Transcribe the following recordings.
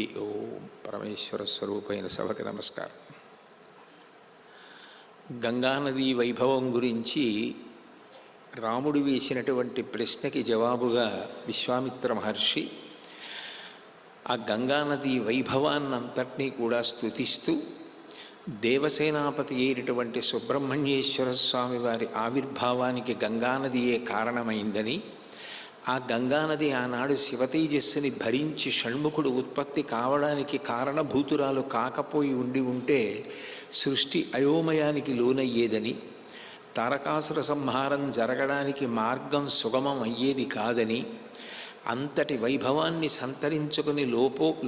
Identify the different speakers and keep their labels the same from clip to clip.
Speaker 1: ఓం పరమేశ్వర స్వరూపైన సభకి నమస్కారం. గంగానదీ వైభవం గురించి రాముడు వేసినటువంటి ప్రశ్నకి జవాబుగా విశ్వామిత్ర మహర్షి ఆ గంగానదీ వైభవాన్నంతటినీ కూడా స్తుతిస్తూ దేవసేనాపతి అయినటువంటి సుబ్రహ్మణ్యేశ్వర స్వామి వారి ఆవిర్భావానికి గంగానదియే కారణమైందని, ఆ గంగానది ఆనాడు శివతేజస్సుని భరించి షణ్ముఖుడు ఉత్పత్తి కావడానికి కారణభూతురాలు కాకపోయి ఉంటే సృష్టి అయోమయానికి లోనయ్యేదని, తారకాసుర సంహారం జరగడానికి మార్గం సుగమం అయ్యేది కాదని, అంతటి వైభవాన్ని సంతరించుకుని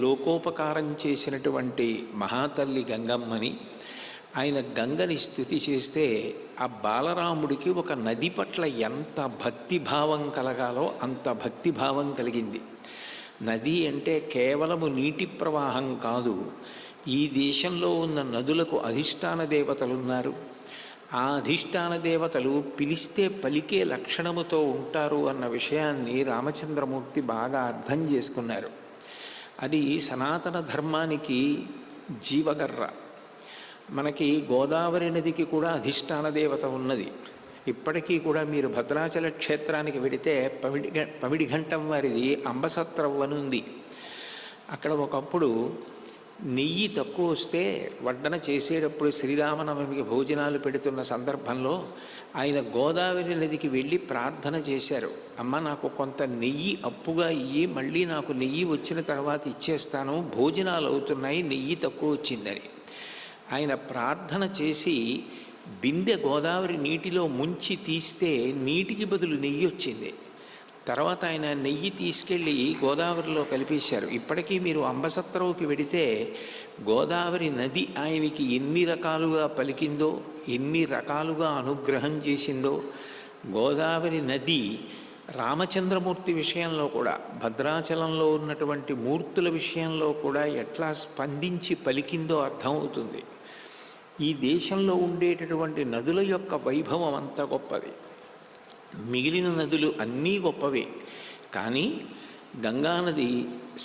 Speaker 1: లోకోపకారం చేసినటువంటి మహాతల్లి గంగమ్మని, ఆయన గంగని స్తుతి చేస్తే ఆ బాలరాముడికి ఒక నది పట్ల ఎంత భక్తిభావం కలగాలో అంత భక్తిభావం కలిగింది. నది అంటే కేవలము నీటి ప్రవాహం కాదు, ఈ దేశంలో ఉన్న నదులకు అధిష్టాన దేవతలున్నారు. ఆ అధిష్టాన దేవతలు పిలిస్తే పలికే లక్షణముతో ఉంటారు అన్న విషయాన్ని రామచంద్రమూర్తి బాగా అర్థం చేసుకున్నారు. అది సనాతన ధర్మానికి జీవగర్ర. మనకి గోదావరి నదికి కూడా అధిష్టాన దేవత ఉన్నది. ఇప్పటికీ కూడా మీరు భద్రాచల క్షేత్రానికి వెడితే పమిడిఘంటం వారిది అంబసత్రవ్వనుంది. అక్కడ ఒకప్పుడు నెయ్యి తక్కువ వస్తే వడ్డన చేసేటప్పుడు శ్రీరామనవమికి భోజనాలు పెడుతున్న సందర్భంలో ఆయన గోదావరి నదికి వెళ్ళి ప్రార్థన చేశారు. అమ్మ, నాకు కొంత నెయ్యి అప్పుగా ఇయ్యి, మళ్ళీ నాకు నెయ్యి వచ్చిన తర్వాత ఇచ్చేస్తాను, భోజనాలు అవుతున్నాయి, నెయ్యి తక్కువ వచ్చిందని. ఆయన ప్రార్థన చేసి బిందె గోదావరి నీటిలో ముంచి తీస్తే నీటికి బదులు నెయ్యి వచ్చింది. తర్వాత ఆయన నెయ్యి తీసుకెళ్ళి గోదావరిలో కలిపేశారు. ఇప్పటికీ మీరు అంబసత్రవుకి వెడితే గోదావరి నది ఆయనకి ఎన్ని రకాలుగా పలికిందో, ఎన్ని రకాలుగా అనుగ్రహం చేసిందో, గోదావరి నది రామచంద్రమూర్తి విషయంలో కూడా, భద్రాచలంలో ఉన్నటువంటి మూర్తుల విషయంలో కూడా ఎట్లా స్పందించి పలికిందో అర్థమవుతుంది. ఈ దేశంలో ఉండేటటువంటి నదుల యొక్క వైభవం అంత గొప్పది. మిగిలిన నదులు అన్నీ గొప్పవే, కానీ గంగానది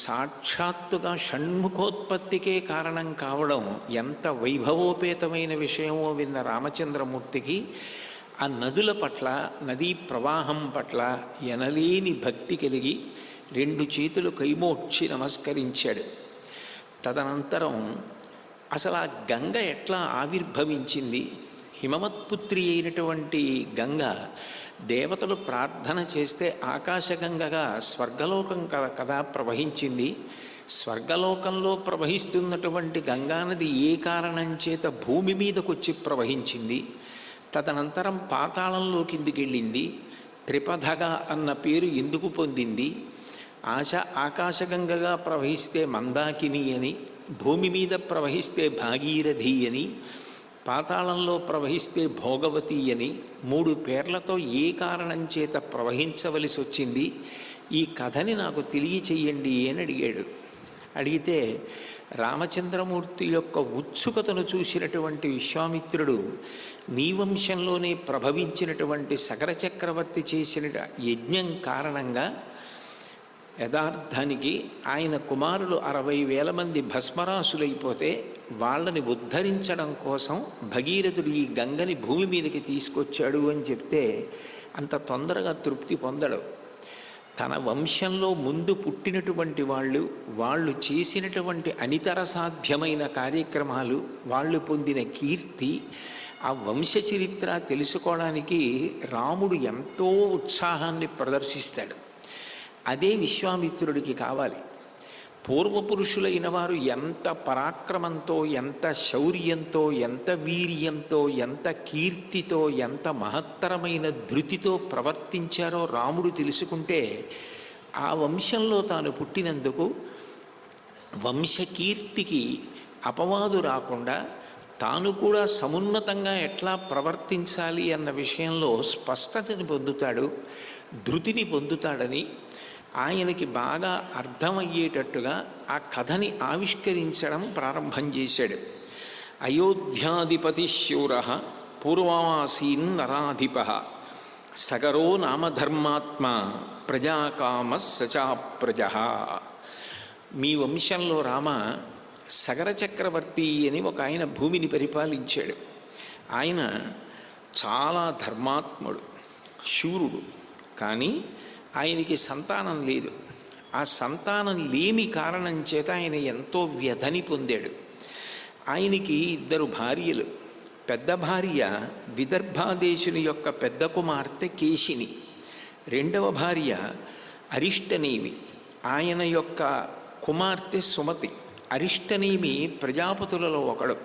Speaker 1: సాక్షాత్తుగా షణ్ముఖోత్పత్తికే కారణం కావడం ఎంత వైభవోపేతమైన విషయమో విన్న రామచంద్రమూర్తికి ఆ నదుల పట్ల, నదీ ప్రవాహం పట్ల ఎనలేని భక్తి కలిగి 2 చేతులు కైమోడ్చి నమస్కరించాడు. తదనంతరం అసలు ఆ గంగ ఎట్లా ఆవిర్భవించింది? హిమవత్పుత్రి అయినటువంటి గంగ దేవతలు ప్రార్థన చేస్తే ఆకాశగంగగా స్వర్గలోకం కదా ప్రవహించింది. స్వర్గలోకంలో ప్రవహిస్తున్నటువంటి గంగానది ఏ కారణం చేత భూమి మీదకొచ్చి ప్రవహించింది? తదనంతరం పాతాళంలో కిందికి వెళ్ళింది. త్రిపథగా అన్న పేరు ఎందుకు పొందింది? ఆకాశగంగగా ప్రవహిస్తే మందాకిని అని, భూమి మీద ప్రవహిస్తే భాగీరథి అని, పాతాళంలో ప్రవహిస్తే భోగవతి అని 3 పేర్లతో ఏ కారణం చేత ప్రవహించవలసి వచ్చింది? ఈ కథని నాకు తెలియచెయ్యండి అని అడిగాడు. అడిగితే రామచంద్రమూర్తి యొక్క ఉత్సుకతను చూసినటువంటి విశ్వామిత్రుడు నీ వంశంలోనే ప్రభవించినటువంటి సగర చక్రవర్తి చేసిన యజ్ఞం కారణంగా యథార్థానికి ఆయన కుమారులు 60,000 మంది భస్మరాసులైపోతే వాళ్ళని ఉద్ధరించడం కోసం భగీరథుడు ఈ గంగని భూమి మీదకి తీసుకొచ్చాడు అని చెప్తే అంత తొందరగా తృప్తి పొందడు. తన వంశంలో ముందు పుట్టినటువంటి వాళ్ళు చేసినటువంటి అనితర సాధ్యమైన కార్యక్రమాలు, వాళ్ళు పొందిన కీర్తి, ఆ వంశ చరిత్ర తెలుసుకోవడానికి రాముడు ఎంతో ఉత్సాహాన్ని ప్రదర్శిస్తాడు. అదే విశ్వామిత్రుడికి కావాలి. పూర్వపురుషులైన వారు ఎంత పరాక్రమంతో, ఎంత శౌర్యంతో, ఎంత వీర్యంతో, ఎంత కీర్తితో, ఎంత మహత్తరమైన ధృతితో ప్రవర్తించారో రాముడు తెలుసుకుంటే ఆ వంశంలో తాను పుట్టినందుకు వంశకీర్తికి అపవాదు రాకుండా తాను కూడా సమున్నతంగా ఎట్లా ప్రవర్తించాలి అన్న విషయంలో స్పష్టతని పొందుతాడు, ధృతిని పొందుతాడని ఆయనకి బాగా అర్థమయ్యేటట్టుగా ఆ కథని ఆవిష్కరించడం ప్రారంభం చేశాడు. అయోధ్యాధిపతి శూర పూర్వమాసీన్ నరాధిప సగరో నామధర్మాత్మ ప్రజాకామ సచా ప్రజ. మీ వంశంలో రామ సగర చక్రవర్తి అని ఒక ఆయన భూమిని పరిపాలించాడు. ఆయన చాలా ధర్మాత్ముడు, శూరుడు. కానీ ఆయనకి సంతానం లేదు. ఆ సంతానం లేమి కారణం చేత ఆయన ఎంతో వ్యధని పొందాడు. ఆయనకి 2 భార్యలు. పెద్ద భార్య విదర్భాదేశుని యొక్క పెద్ద కుమార్తె కేశిని, రెండవ భార్య అరిష్టనేమి, ఆయన యొక్క కుమార్తె సుమతి. అరిష్టనేమి ప్రజాపతులలో ఒకడు.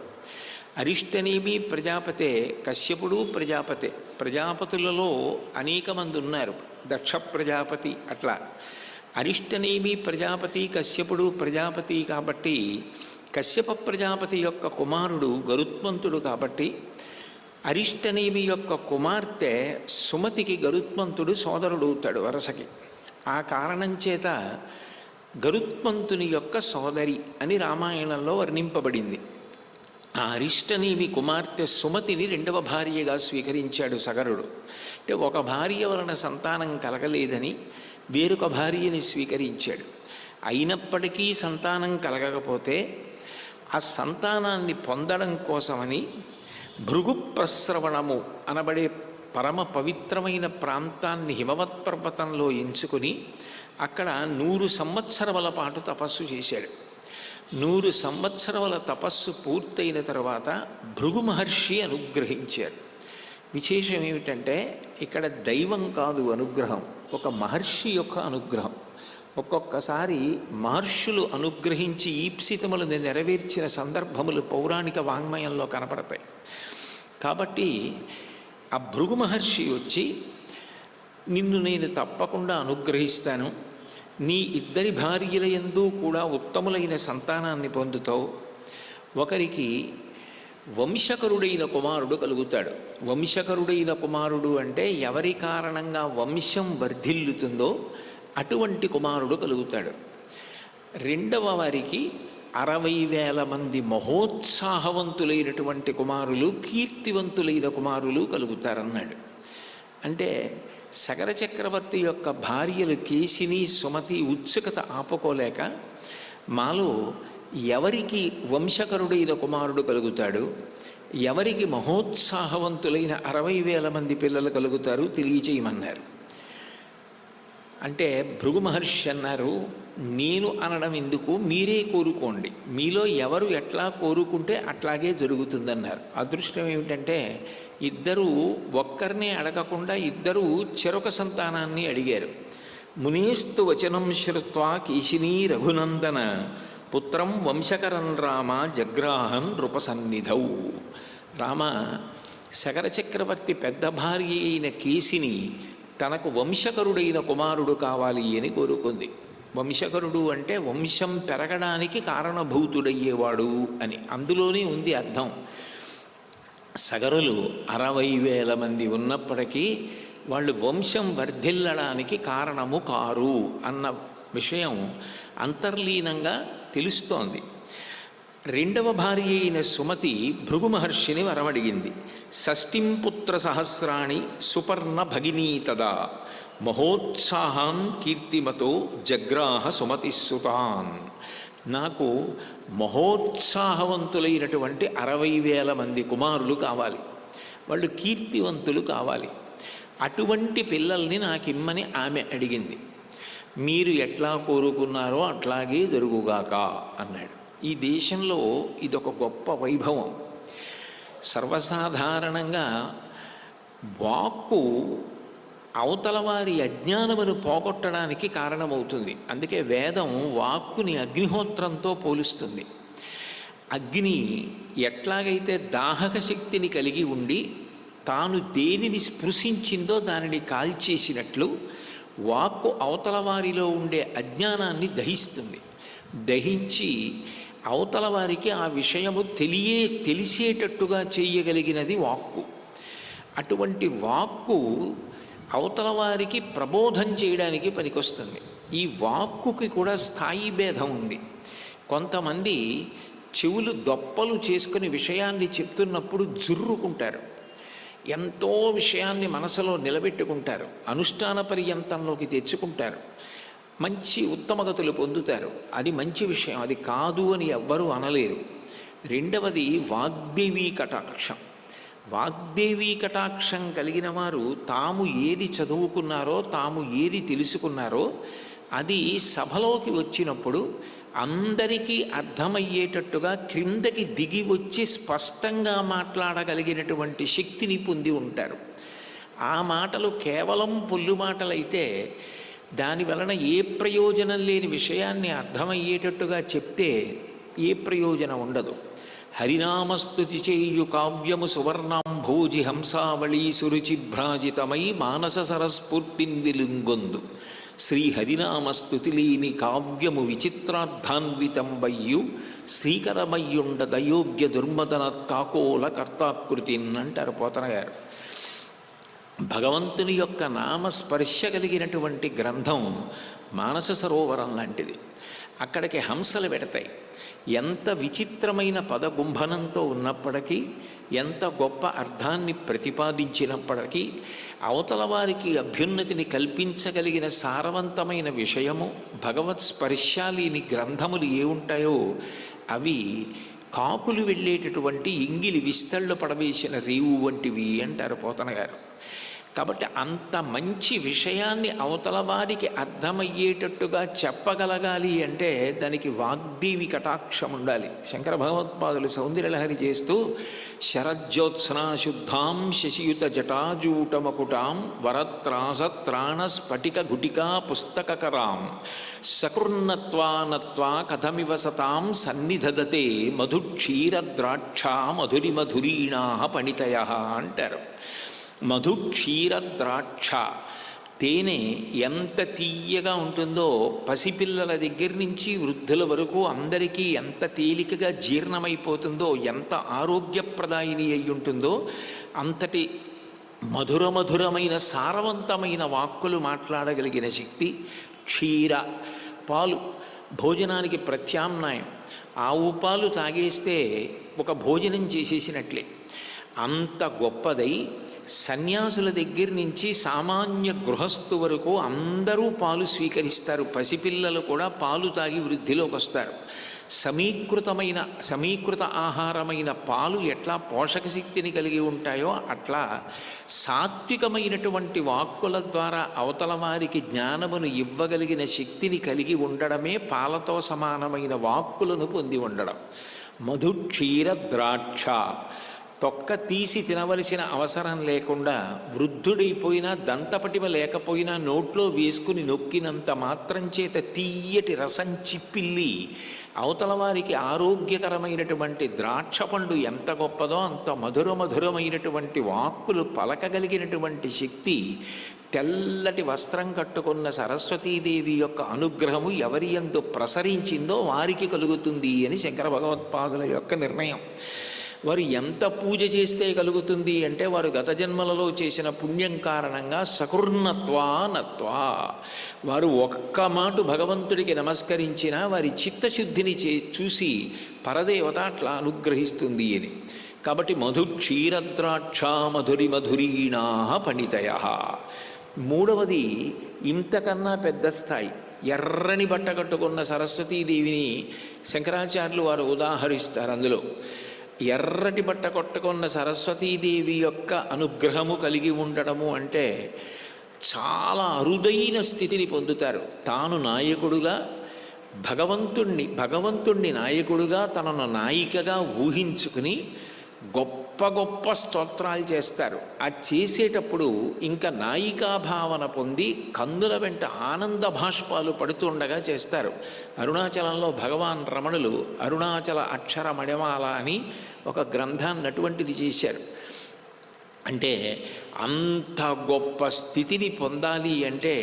Speaker 1: అరిష్టనేమి ప్రజాపతే, కశ్యపుడు ప్రజాపతే. ప్రజాపతులలో అనేక మంది ఉన్నారు, దక్ష ప్రజాపతి అట్లా. అరిష్టనేమి ప్రజాపతి, కశ్యపుడు ప్రజాపతి. కాబట్టి కశ్యప ప్రజాపతి యొక్క కుమారుడు గరుత్మంతుడు. కాబట్టి అరిష్టనేమి యొక్క కుమార్తె సుమతికి గరుత్మంతుడు సోదరుడవుతాడు వరసకి. ఆ కారణం చేత గరుత్మంతుని యొక్క సోదరి అని రామాయణంలో వర్ణింపబడింది. ఆ అరిష్టనేమి కుమార్తె సుమతిని 2వ భార్యగా స్వీకరించాడు సగరుడు. అంటే ఒక భార్య వలన సంతానం కలగలేదని వేరొక భార్యని స్వీకరించాడు. అయినప్పటికీ సంతానం కలగకపోతే ఆ సంతానాన్ని పొందడం కోసమని భృగు ప్రస్రవణము అనబడే పరమ పవిత్రమైన ప్రాంతాన్ని హిమవత్ పర్వతంలో ఎంచుకొని అక్కడ 100 సంవత్సరముల పాటు తపస్సు చేశాడు. 100 సంవత్సరముల తపస్సు పూర్తయిన తర్వాత భృగు మహర్షి అనుగ్రహించారు. విశేషం ఏమిటంటే ఇక్కడ దైవం కాదు అనుగ్రహం, ఒక మహర్షి యొక్క అనుగ్రహం. ఒక్కొక్కసారి మహర్షులు అనుగ్రహించి ఈప్సితములను నెరవేర్చిన సందర్భములు పౌరాణిక వాంగ్మయంలో కనపడతాయి. కాబట్టి ఆ భృగు మహర్షి వచ్చి, నిన్ను నేను తప్పకుండా అనుగ్రహిస్తాను, నీ 2 భార్యల యందు కూడా ఉత్తములైన సంతానాన్ని పొందుతావు, ఒకరికి వంశకరుడైన కుమారుడు కలుగుతాడు. వంశకరుడైన కుమారుడు అంటే ఎవరి కారణంగా వంశం వర్ధిల్లుతుందో అటువంటి కుమారుడు కలుగుతాడు. 2వ వారికి 60,000 మంది మహోత్సాహవంతులైనటువంటి కుమారులు, కీర్తివంతులైన కుమారులు కలుగుతారన్నాడు. అంటే సగర చక్రవర్తి యొక్క భార్యలు కేశిని, సుమతి ఉత్సుకత ఆపుకోలేక, మాలో ఎవరికి వంశకరుడైన కుమారుడు కలుగుతాడు, ఎవరికి మహోత్సాహవంతులైన 60,000 మంది పిల్లలు కలుగుతారు తెలియచేయమన్నారు. అంటే భృగు మహర్షి అన్నారు, నేను అనడం ఎందుకు, మీరే కోరుకోండి, మీలో ఎవరు ఎట్లా కోరుకుంటే అట్లాగే జరుగుతుందన్నారు. అదృష్టం ఏమిటంటే ఇద్దరూ ఒక్కరినే అడగకుండా ఇద్దరూ చెరొక సంతానాన్ని అడిగారు. మునేస్తు వచనం శ్రుత్వా కేశినీ రఘునందన పుత్రం వంశకరం రామ జగ్రాహన్ నృపసన్నిధౌ. రామ సగర చక్రవర్తి పెద్ద భార్య అయిన కేశిని తనకు వంశకరుడైన కుమారుడు కావాలి అని కోరుకుంది. వంశకరుడు అంటే వంశం పెరగడానికి కారణభూతుడయ్యేవాడు అని, అందులోనే ఉంది అర్థం. సగరులు 60,000 మంది ఉన్నప్పటికీ వాళ్ళు వంశం వర్ధిల్లడానికి కారణము కారు అన్న విషయం అంతర్లీనంగా తెలుస్తోంది. 2వ భార్య అయిన సుమతి భృగు మహర్షిని వరమడిగింది. షష్ఠిం పుత్ర సహస్రాణి సుపర్ణ భగినీ తదా మహోత్సాహాన్ కీర్తిమతో జగ్రాహ సుమతి సుతాన్. నాకు మహోత్సాహవంతులైనటువంటి 60,000 మంది కుమారులు కావాలి, వాళ్ళు కీర్తివంతులు కావాలి. అటువంటి పిల్లల్ని నాకిమ్మని ఆమె అడిగింది. మీరు ఎట్లా కోరుకున్నారో అట్లాగే జరుగుగాక అన్నాడు. ఈ దేశంలో ఇదొక గొప్ప వైభవం. సర్వసాధారణంగా వాక్కు అవతల వారి అజ్ఞానమును పోగొట్టడానికి కారణమవుతుంది. అందుకే వేదం వాక్కుని అగ్నిహోత్రంతో పోలుస్తుంది. అగ్ని ఎట్లాగైతే దాహక శక్తిని కలిగి ఉండి తాను దేనిని స్పృశించిందో దానిని కాల్చేసినట్లు వాక్కు అవతల వారిలో ఉండే అజ్ఞానాన్ని దహిస్తుంది. దహించి అవతల వారికి ఆ విషయము తెలిసేటట్టుగా చేయగలిగినది వాక్కు. అటువంటి వాక్కు అవతల వారికి ప్రబోధం చేయడానికి పనికొస్తుంది. ఈ వాక్కుకి కూడా స్థాయి భేదం ఉంది. కొంతమంది చెవులు దొప్పలు చేసుకుని విషయాన్ని చెప్తున్నప్పుడు జుర్రుకుంటారు, ఎంతో విషయాన్ని మనసులో నిలబెట్టుకుంటారు, అనుష్ఠాన పర్యంతంలోకి తెచ్చుకుంటారు. మంచి ఉత్తమగతులు పొందుతారు. అది మంచి విషయం, అది కాదు అని ఎవ్వరూ అనలేరు. రెండవది వాగ్దేవీ కటాక్షం. వాగ్దేవీ కటాక్షం కలిగిన వారు తాము ఏది చదువుకున్నారో, తాము ఏది తెలుసుకున్నారో అది సభలోకి వచ్చినప్పుడు అందరికీ అర్థమయ్యేటట్టుగా క్రిందకి దిగి వచ్చి స్పష్టంగా మాట్లాడగలిగినటువంటి శక్తిని పొంది ఉంటారు. ఆ మాటలు కేవలం పొల్లు మాటలైతే దాని వలన ఏ ప్రయోజనం లేని విషయాన్ని అర్థమయ్యేటట్టుగా చెప్తే ఏ ప్రయోజనం ఉండదు. హరినామస్తుతి చేయు కావ్యము సువర్ణాంభోజి హంసావళీ సురుచిభ్రాజితమై మానస సరస్ఫూర్తిన్ విలుంగొందు శ్రీ హరినామస్తుతి లేని కావ్యము విచిత్రార్థాన్వితంబయ్యు శ్రీకరమయ్యుండ దయోగ్య దుర్మదన కాకోల కర్తాకృతిన్ అంటారు పోతన గారు. భగవంతుని యొక్క నామస్పర్శ కలిగినటువంటి గ్రంథం మానస సరోవరం లాంటిది. అక్కడికి హంసలు పెడతాయి. ఎంత విచిత్రమైన పదగుంభనంతో ఉన్నప్పటికీ, ఎంత గొప్ప అర్థాన్ని ప్రతిపాదించినప్పటికీ, అవతల వారికి అభ్యున్నతిని కల్పించగలిగిన సారవంతమైన విషయము భగవత్ స్పర్శాలీని గ్రంథములు ఏ ఉంటాయో అవి కాకులు వెళ్ళేటటువంటి ఇంగిలి విస్తళ్ళు పడవేసిన రేవు వంటివి అంటారు పోతన గారు. కాబట్టి అంత మంచి విషయాన్ని అవతల వారికి అర్థమయ్యేటట్టుగా చెప్పగలగాలి అంటే దానికి వాగ్దేవి కటాక్షం ఉండాలి. శంకర భగవత్పాదులు సౌందర్యలహరి చేస్తూ శరజ్యోత్స్నా శుద్ధాం శశియుత జటాజూటమకుటాం వరత్రాసత్రాణ స్ఫటిక గుటికా పుస్తకకరాం సకృన్నత్వానత్వా కథమివ సతాం సన్నిధదతే మధుక్షీరద్రాక్ష మధురి మధురీణా పణితయ అంటారు. మధు క్షీర ద్రాక్ష, తేనె ఎంత తీయగా ఉంటుందో పసిపిల్లల దగ్గర నుంచి వృద్ధుల వరకు అందరికీ ఎంత తేలికగా జీర్ణమైపోతుందో, ఎంత ఆరోగ్యప్రదాయిని అయి ఉంటుందో అంతటి మధురమైన సారవంతమైన వాక్కులు మాట్లాడగలిగిన శక్తి క్షీర. పాలు భోజనానికి ప్రత్యామ్నాయం. ఆవు పాలు తాగేస్తే ఒక భోజనం చేసేసినట్లే. అంత గొప్పదై సన్యాసుల దగ్గర నుంచి సామాన్య గృహస్థు వరకు అందరూ పాలు స్వీకరిస్తారు. పసిపిల్లలు కూడా పాలు తాగి వృద్ధిలోకి వస్తారు. సమీకృత ఆహారమైన పాలు ఎట్లా పోషక శక్తిని కలిగి ఉంటాయో అట్లా సాత్వికమైనటువంటి వాక్కుల ద్వారా అవతల వారికి జ్ఞానమును ఇవ్వగలిగిన శక్తిని కలిగి ఉండడమే పాలతో సమానమైన వాక్కులను పొంది ఉండడం. మధు క్షీర ద్రాక్ష, తొక్క తీసి తినవలసిన అవసరం లేకుండా వృద్ధుడైపోయినా దంతపటిమ లేకపోయినా నోట్లో వేసుకుని నొక్కినంత మాత్రం చేత తీయటి రసం చిప్పిల్లి అవతల వారికి ఆరోగ్యకరమైనటువంటి ద్రాక్ష పండు ఎంత గొప్పదో అంత మధురమైనటువంటి వాక్కులు పలకగలిగినటువంటి శక్తి తెల్లటి వస్త్రం కట్టుకున్న సరస్వతీదేవి యొక్క అనుగ్రహము ఎవరి యందు ప్రసరించిందో వారికి కలుగుతుంది అని శంకర భగవత్పాదుల యొక్క నిర్ణయం. వారు ఎంత పూజ చేస్తే కలుగుతుంది అంటే వారు గత జన్మలలో చేసిన పుణ్యం కారణంగా సకృన్నత్వానత్వా, వారు ఒక్క మాట భగవంతుడికి నమస్కరించినా వారి చిత్తశుద్ధిని చూసి పరదేవత అట్లా అనుగ్రహిస్తుంది అని. కాబట్టి మధు క్షీరద్రాక్ష మధురి మధురీణా పణితయ. మూడవది ఇంతకన్నా పెద్ద స్థాయి. ఎర్రని బట్ట కట్టుకున్న సరస్వతీదేవిని శంకరాచార్యులు వారు ఉదాహరిస్తారు. అందులో ఎర్రటి బట్ట కట్టుకున్న సరస్వతీదేవి యొక్క అనుగ్రహము కలిగి ఉండడము అంటే చాలా అరుదైన స్థితిని పొందుతారు. తాను నాయకుడుగా భగవంతుణ్ణి నాయకుడుగా తనను నాయికగా ఊహించుకుని గొప్ప స్తోత్రాలు చేస్తారు. అది చేసేటప్పుడు ఇంకా నాయికాభావన పొంది కందుల వెంట ఆనంద భాష్పాలు పడుతుండగా చేస్తారు. అరుణాచలంలో భగవాన్ రమణులు అరుణాచల అక్షర మణిమాల అని ఒక గ్రంథాన్ని అటువంటిది చేశారు. అంటే అంత గొప్ప స్థితిని పొందాలి అంటే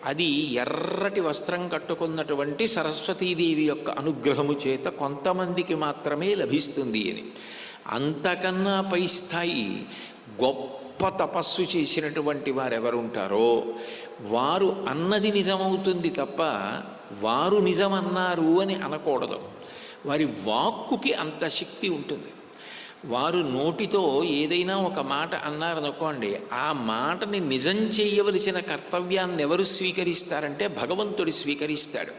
Speaker 1: అది ఎర్రటి వస్త్రం కట్టుకున్నటువంటి సరస్వతీదేవి యొక్క అనుగ్రహము చేత కొంతమందికి మాత్రమే లభిస్తుంది అని. అంతకన్నా పై స్థాయి గొప్ప తపస్సు చేసినటువంటి వారు ఎవరుంటారో వారు అన్నది నిజమవుతుంది తప్ప వారు నిజమన్నారు అని అనకూడదు. వారి వాక్కుకి అంత శక్తి ఉంటుంది. వారు నోటితో ఏదైనా ఒక మాట అన్నారనుకోండి, ఆ మాటని నిజం చేయవలసిన కర్తవ్యాన్ని ఎవరు స్వీకరిస్తారంటే భగవంతుడు స్వీకరిస్తాడు.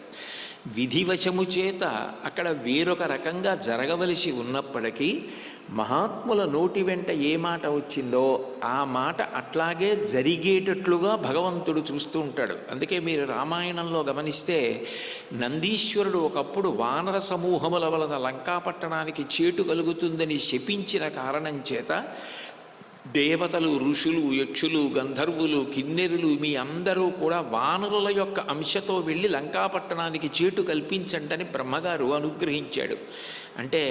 Speaker 1: విధివశము చేత అక్కడ వేరొక రకంగా జరగవలసి ఉన్నప్పటికీ మహాత్ముల నోటి వెంట ఏ మాట వచ్చిందో ఆ మాట అట్లాగే జరిగేటట్లుగా భగవంతుడు చూస్తూ ఉంటాడు. అందుకే మీరు రామాయణంలో గమనిస్తే నందీశ్వరుడు ఒకప్పుడు వానర సమూహముల వలన లంకాపట్టణానికి చేటు కలుగుతుందని శపించిన కారణం చేత దేవతలు, ఋషులు, యక్షులు, గంధర్వులు, కిన్నెరులు మీ అందరూ కూడా వానరుల యొక్క అంశతో వెళ్ళి లంకాపట్టణానికి చేటు కల్పించండి అని బ్రహ్మగారు అనుగ్రహించాడు. అంటే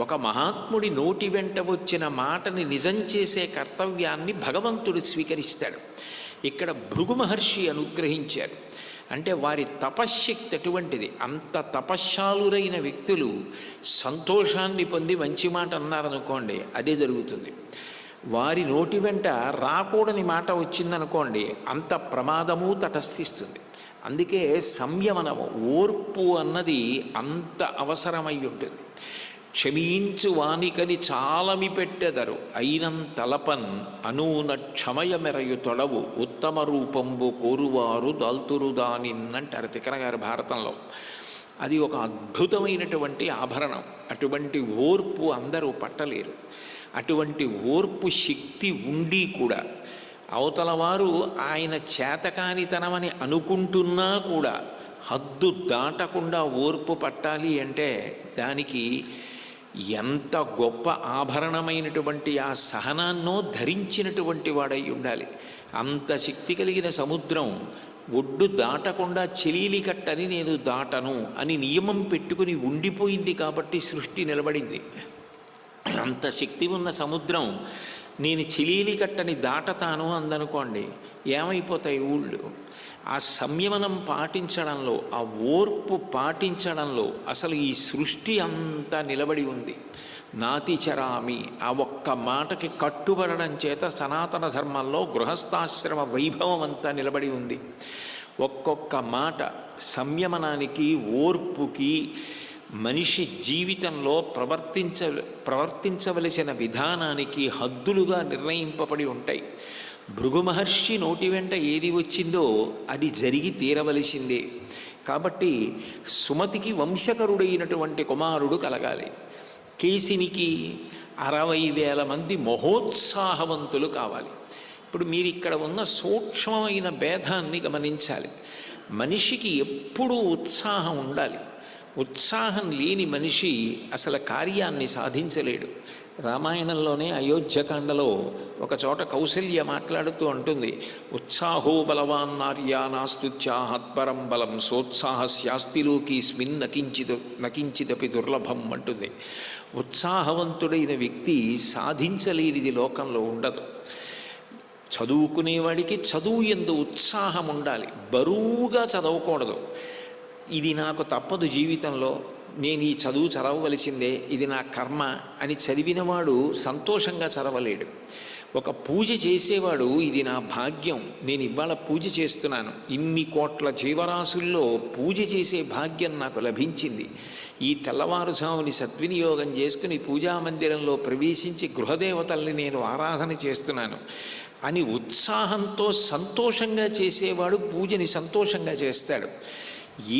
Speaker 1: ఒక మహాత్ముడి నోటి వెంట వచ్చిన మాటని నిజం చేసే కర్తవ్యాన్ని భగవంతుడు స్వీకరిస్తాడు. ఇక్కడ భృగు మహర్షి అనుగ్రహించారు. అంటే వారి తపశ్శక్తి అటువంటిది. అంత తపశ్శాలురైన వ్యక్తులు సంతోషాన్ని పొంది మంచి మాట అన్నారనుకోండి, అదే జరుగుతుంది. వారి నోటి వెంట రాకూడని మాట వచ్చిందనుకోండి, అంత ప్రమాదము తటస్థిస్తుంది. అందుకే సంయమనము, ఓర్పు అన్నది అంత అవసరమై ఉంటుంది. క్షమించు వానికని చాలమి పెట్టెదరు అయినం తలపన్ అనూన క్షమయమెరయు తొడవు ఉత్తమ రూపంబు కోరువారు దాల్తురు దానిన్నంటారు తిక్కన గారు భారతంలో. అది ఒక అద్భుతమైనటువంటి ఆభరణం. అటువంటి ఓర్పు అందరూ పట్టలేరు. అటువంటి ఓర్పు శక్తి ఉండి కూడా అవతల వారు ఆయన చేతకానితనమని అనుకుంటున్నా కూడా హద్దు దాటకుండా ఓర్పు పట్టాలి అంటే దానికి ఎంత గొప్ప ఆభరణమైనటువంటి ఆ సహనాన్నో ధరించినటువంటి వాడై ఉండాలి. అంత శక్తి కలిగిన సముద్రం ఒడ్డు దాటకుండా చెలీలి కట్టని నేను దాటను అని నియమం పెట్టుకుని ఉండిపోయింది కాబట్టి సృష్టి నిలబడింది. అంత శక్తి ఉన్న సముద్రం నేను చిలీలి కట్టని దాటతాను అందనుకోండి, ఏమైపోతాయి ఊళ్ళు. ఆ సంయమనం పాటించడంలో, ఆ ఓర్పు పాటించడంలో అసలు ఈ సృష్టి అంతా నిలబడి ఉంది. నాతి చరామి, ఆ ఒక్క మాటకి కట్టుబడడం చేత సనాతన ధర్మంలో గృహస్థాశ్రమ వైభవం అంతా నిలబడి ఉంది. ఒక్కొక్క మాట సంయమనానికి, ఓర్పుకి, మనిషి జీవితంలో ప్రవర్తించవలసిన విధానానికి హద్దులుగా నిర్ణయింపబడి ఉంటాయి. భృగు మహర్షి నోటి వెంట ఏది వచ్చిందో అది జరిగి తీరవలసిందే. కాబట్టి సుమతికి వంశకరుడైనటువంటి కుమారుడు కలగాలి. కేసినికి 60,000 మంది మహోత్సాహవంతులు కావాలి. ఇప్పుడు మీరు ఇక్కడ ఉన్న సూక్ష్మమైన భేదాన్ని గమనించాలి. మనిషికి ఎప్పుడూ ఉత్సాహం ఉండాలి. ఉత్సాహం లేని మనిషి అసలు కార్యాన్ని సాధించలేడు. రామాయణంలోనే అయోధ్యకాండలో ఒక చోట కౌసల్య మాట్లాడుతూ అంటుంది, ఉత్సాహో బలవాన్ నార్యా నాస్తుత్యాహత్పరం బలం సోత్సాహస్యాస్తిలోకీస్మిన్ నకించిదపి దుర్లభం అంటుంది. ఉత్సాహవంతుడైన వ్యక్తి సాధించలేనిది లోకంలో ఉండదు. చదువుకునేవాడికి చదువు యందు ఉత్సాహం ఉండాలి. బరువుగా చదవకూడదు. ఇది నాకు తప్పదు జీవితంలో, నేను ఈ చదువు చదవవలసిందే, ఇది నా కర్మ అని చదివినవాడు సంతోషంగా చదవలేడు. ఒక పూజ చేసేవాడు ఇది నా భాగ్యం, నేను ఇవాళ పూజ చేస్తున్నాను, ఇన్ని కోట్ల జీవరాశుల్లో పూజ చేసే భాగ్యం నాకు లభించింది, ఈ తెల్లవారుజాముని సద్వినియోగం చేసుకుని పూజామందిరంలో ప్రవేశించి గృహదేవతల్ని నేను ఆరాధన చేస్తున్నాను అని ఉత్సాహంతో సంతోషంగా చేసేవాడు పూజని సంతోషంగా చేస్తాడు.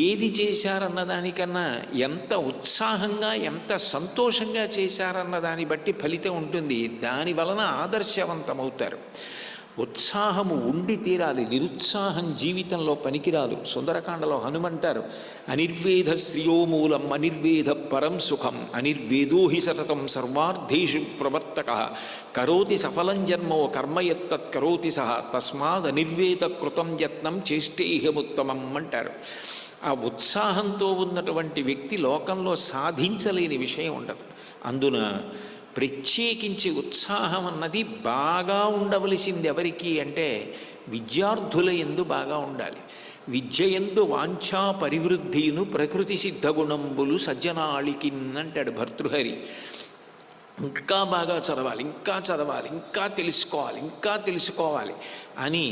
Speaker 1: ఏది చేశారన్న దానికన్నా ఎంత ఉత్సాహంగా, ఎంత సంతోషంగా చేశారన్న దాన్ని బట్టి ఫలితం ఉంటుంది. దాని వలన ఆదర్శవంతమవుతారు. ఉత్సాహము ఉండి తీరాలి. నిరుత్సాహం జీవితంలో పనికిరాదు. సుందరకాండలో హనుమంటారు, అనిర్వేద శ్రియోమూలం అనిర్వేద పరం సుఖం అనిర్వేదో హి సతతం సర్వార్థేషు ప్రవర్తక కరోతి సఫలం జన్మో కర్మయత్తత్ కరోతి సహ తస్మాద్ అనిర్వేద కృతం యత్నం చేష్టేహముత్తమం అంటారు. ఆ ఉత్సాహంతో ఉన్నటువంటి వ్యక్తి లోకంలో సాధించలేని విషయం ఉండదు. అందున ప్రత్యేకించి ఉత్సాహం అన్నది బాగా ఉండవలసింది ఎవరికి అంటే విద్యార్థుల యందు బాగా ఉండాలి. విద్యయందు వాంఛా పరివృద్ధిను ప్రకృతి సిద్ధగుణంబులు సజ్జనాళికిన్ అంటాడు భర్తృహరి. ఇంకా బాగా చదవాలి, ఇంకా చదవాలి, ఇంకా తెలుసుకోవాలి, ఇంకా తెలుసుకోవాలి అని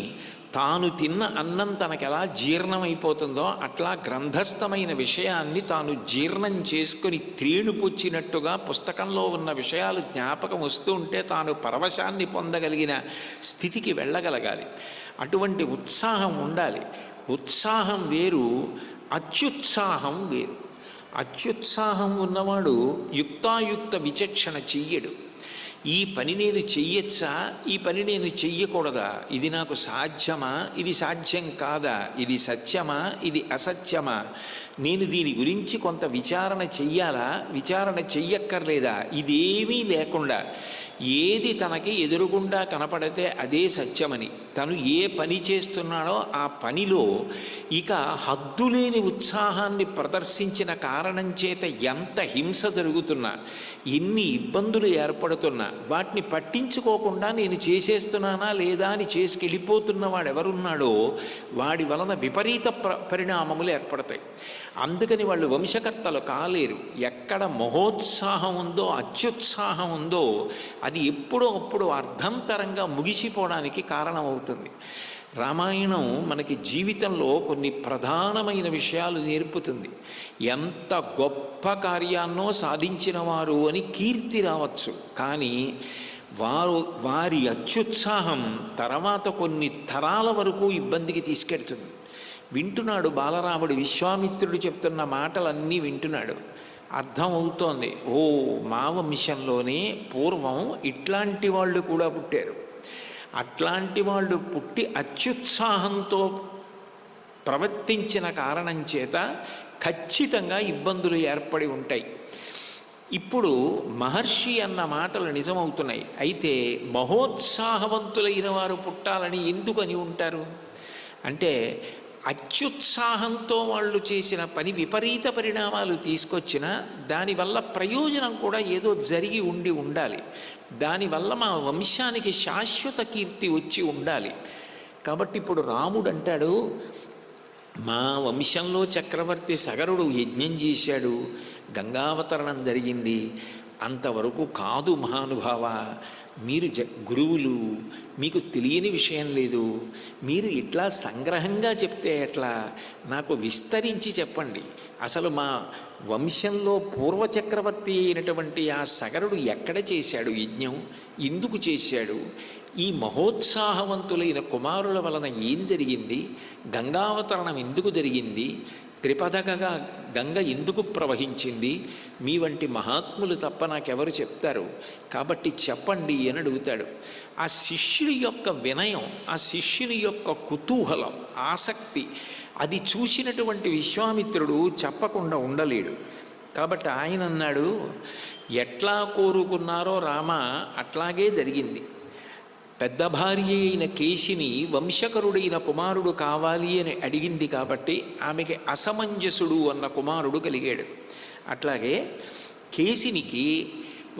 Speaker 1: తాను తిన్న అన్నం తనకెలా జీర్ణమైపోతుందో అట్లా గ్రంథస్థమైన విషయాన్ని తాను జీర్ణం చేసుకొని త్రేణుపొచ్చినట్టుగా పుస్తకంలో ఉన్న విషయాలు జ్ఞాపకం వస్తూ ఉంటే తాను పరవశాన్ని పొందగలిగిన స్థితికి వెళ్ళగలగాలి. అటువంటి ఉత్సాహం ఉండాలి. ఉత్సాహం వేరు, అత్యుత్సాహం వేరు. అత్యుత్సాహం ఉన్నవాడు యుక్తాయుక్త విచక్షణ చెయ్యడు. ఈ పని నేను చెయ్యొచ్చా, ఈ పని నేను చెయ్యకూడదా, ఇది నాకు సాధ్యమా, ఇది సాధ్యం కాదా, ఇది సత్యమా, ఇది అసత్యమా, నేను దీని గురించి కొంత విచారణ చెయ్యాలా, విచారణ చెయ్యక్కర్లేదా, ఇదేమీ లేకుండా ఏది తనకి ఎదురుగుండా కనపడితే అదే సత్యమని తను ఏ పని చేస్తున్నాడో ఆ పనిలో ఇక హద్దులేని ఉత్సాహాన్ని ప్రదర్శించిన కారణం చేత ఎంత హింస జరుగుతున్నా, ఎన్ని ఇబ్బందులు ఏర్పడుతున్నా వాటిని పట్టించుకోకుండా నేను చేసేస్తున్నానా లేదా అని చేసుకెళ్ళిపోతున్న వాడెవరున్నాడో వాడి వలన విపరీత పరిణామములు ఏర్పడతాయి. అందుకని వాళ్ళు వంశకర్తలు కాలేరు. ఎక్కడ మహోత్సాహం ఉందో, అత్యుత్సాహం ఉందో అది ఎప్పుడో అప్పుడు అర్ధంతరంగా ముగిసిపోవడానికి కారణమవుతుంది. రామాయణం మనకి జీవితంలో కొన్ని ప్రధానమైన విషయాలు నేర్పుతుంది. ఎంత గొప్ప కార్యాన్నో సాధించిన వారు అని కీర్తి రావచ్చు, కానీ వారి అత్యుత్సాహం తర్వాత కొన్ని తరాల వరకు ఇబ్బందికి తీసుకెడుతుంది. వింటున్నాడు బాలరాముడు, విశ్వామిత్రుడు చెప్తున్న మాటలన్నీ వింటున్నాడు. అర్థమవుతోంది, ఓ మా వంశంలోనే పూర్వం ఇట్లాంటి వాళ్ళు కూడా పుట్టారు. అట్లాంటి వాళ్ళు పుట్టి అత్యుత్సాహంతో ప్రవర్తించిన కారణం చేత ఖచ్చితంగా ఇబ్బందులు ఏర్పడి ఉంటాయి. ఇప్పుడు మహర్షి అన్న మాటలు నిజమవుతున్నాయి. అయితే మహోత్సాహవంతులైన వారు పుట్టాలని ఎందుకని ఉంటారు అంటే, అత్యుత్సాహంతో వాళ్ళు చేసిన పని విపరీత పరిణామాలు తీసుకొచ్చినా దానివల్ల ప్రయోజనం కూడా ఏదో జరిగి ఉండాలి. దానివల్ల మా వంశానికి శాశ్వత కీర్తి వచ్చి ఉండాలి. కాబట్టి ఇప్పుడు రాముడు అంటాడు, మా వంశంలో చక్రవర్తి సగరుడు యజ్ఞం చేశాడు, గంగావతరణం జరిగింది, అంతవరకు కాదు మహానుభావ, మీరు గురువులు, మీకు తెలియని విషయం లేదు, మీరు ఇట్లా సంగ్రహంగా చెప్తే ఎట్లా, నాకు విస్తరించి చెప్పండి. అసలు మా వంశంలో పూర్వచక్రవర్తి అయినటువంటి ఆ సగరుడు ఎక్కడ చేశాడు యజ్ఞం, ఎందుకు చేశాడు, ఈ మహోత్సాహవంతులైన కుమారుల వలన ఏం జరిగింది, గంగావతరణం ఎందుకు జరిగింది, త్రిపథకగా గంగ ఎందుకు ప్రవహించింది, మీ వంటి మహాత్ములు తప్ప నాకెవరు చెప్తారు, కాబట్టి చెప్పండి అని అడుగుతాడు. ఆ శిష్యుడి యొక్క వినయం, ఆ శిష్యుని యొక్క కుతూహలం, ఆసక్తి, అది చూసినటువంటి విశ్వామిత్రుడు చెప్పకుండా ఉండలేడు. కాబట్టి ఆయన అన్నాడు, ఎట్లా కోరుకున్నారో రామ అట్లాగే జరిగింది. పెద్ద భార్య అయిన కేశిని వంశకరుడైన కుమారుడు కావాలి అని అడిగింది కాబట్టి ఆమెకి అసమంజసుడు అన్న కుమారుడు కలిగాడు. అట్లాగే కేశినికి